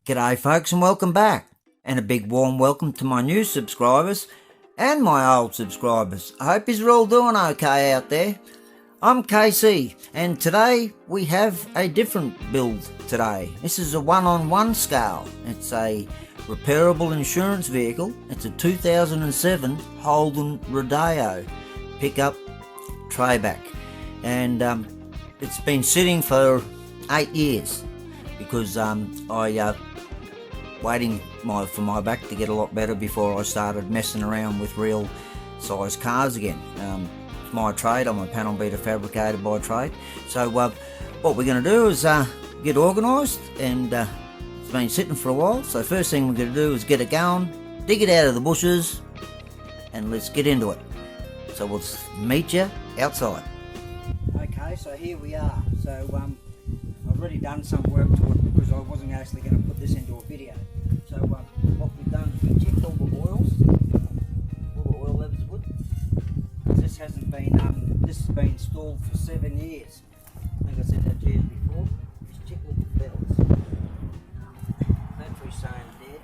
G'day folks and welcome back, and a big warm welcome to my new subscribers and my old subscribers. I hope you're all doing okay out there. I'm KC and today we have a different build today. This is a one-on-one scale. It's a repairable insurance vehicle. It's a 2007 Holden Rodeo pickup trayback, and it's been sitting for 8 years because I waiting for my back to get a lot better before I started messing around with real size cars again. It's my trade. I'm a panel beater fabricator by trade. So what we're going to do is get organised, and it's been sitting for a while. So first thing we're going to do is get it going, dig it out of the bushes, and let's get into it. So we'll meet you outside. Okay, so here we are. So I've already done some work to it because I wasn't actually going to put this into a video. So what we've done is we checked all the oils, all the oil levels are good. This hasn't been, this has been installed for 7 years. I think I said that to you before. Just check all the belts. Battery saying dead.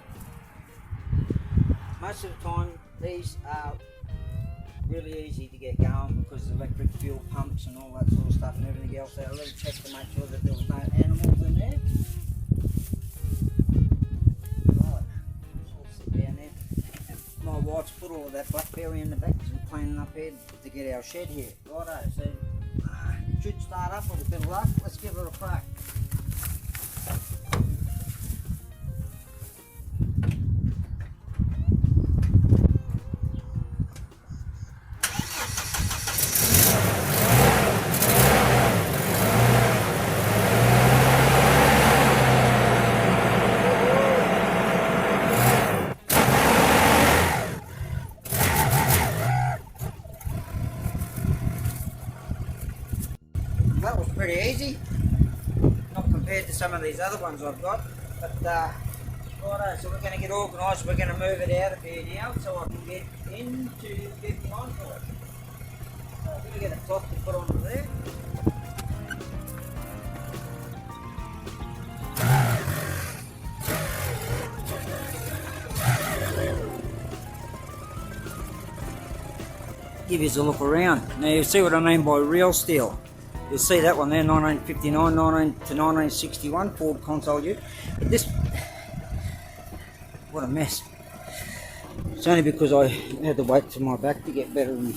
Most of the time these are really easy to get going because electric fuel pumps and all that sort of stuff and everything else. I really checked to make sure that there was no animals in there. Right, I'll sit down there. And my wife's put all of that blackberry in the back because we're cleaning up here to get our shed here. Righto, so it should start up with a bit of luck. Let's give it a crack. That was pretty easy, not compared to some of these other ones I've got, but righto, so we're going to get organised. We're going to move it out of here now so I can get into 59 for it. So I'm going to get a cloth to put onto there. Give you a look around. Now you see what I mean by real steel. You'll see that one there, 1959 to 1961 Ford console ute. But this, what a mess. It's only because I had to wait for my back to get better, and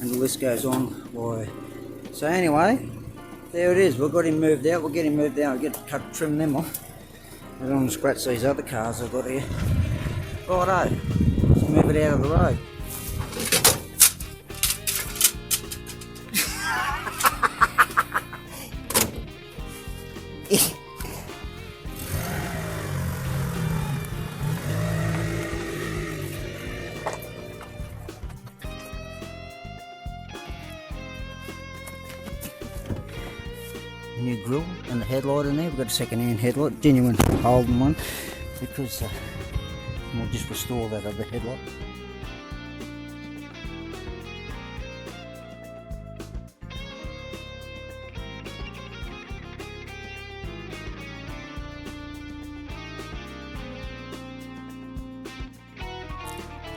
the list goes on why. So anyway, there it is. We've got him moved out. We'll get him moved out. We'll get to trim them off. I don't want to scratch these other cars I've got here. Righto, let's move it out of the road. New grill and the headlight in there. We've got a second-hand headlight, genuine Holden one, because we'll just restore that other headlight.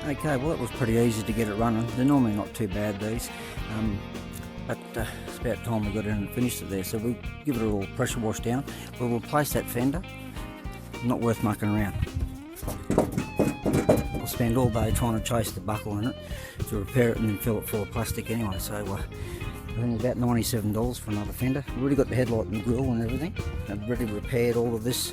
Okay, well, it was pretty easy to get it running. They're normally not too bad, these, but it's about time we got in and finished it there. So we'll give it a little pressure wash down. We'll replace that fender. Not worth mucking around. We'll spend all day trying to chase the buckle in it to repair it and then fill it full of plastic anyway. So I think about $97 for another fender. We've already got the headlight and the grille and everything. I've already repaired all of this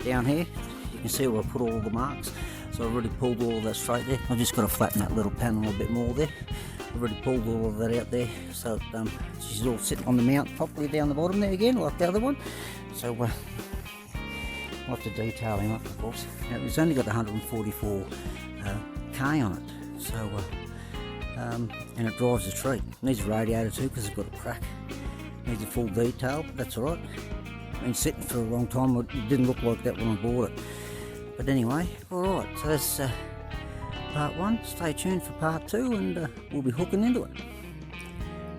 down here. You can see where I put all the marks. So I've already pulled all of that straight there. I've just got to flatten that little panel a bit more there. I've already pulled all of that out there, so she's all sitting on the mount properly down the bottom there again, like the other one. So we'll have to detail him up, of course. Now, it's only got 144 K on it, so and it drives a treat. It needs a radiator too because it's got a crack. It needs a full detail, but that's alright. Been sitting for a long time. It didn't look like that when I bought it. But anyway, alright, so that's part 1. Stay tuned for part 2 and we'll be hooking into it.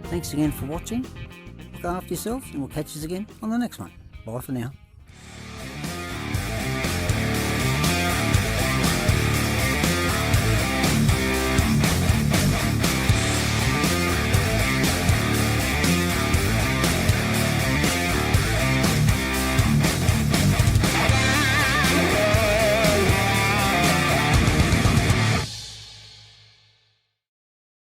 Thanks again for watching. Look after yourselves and we'll catch you again on the next one. Bye for now.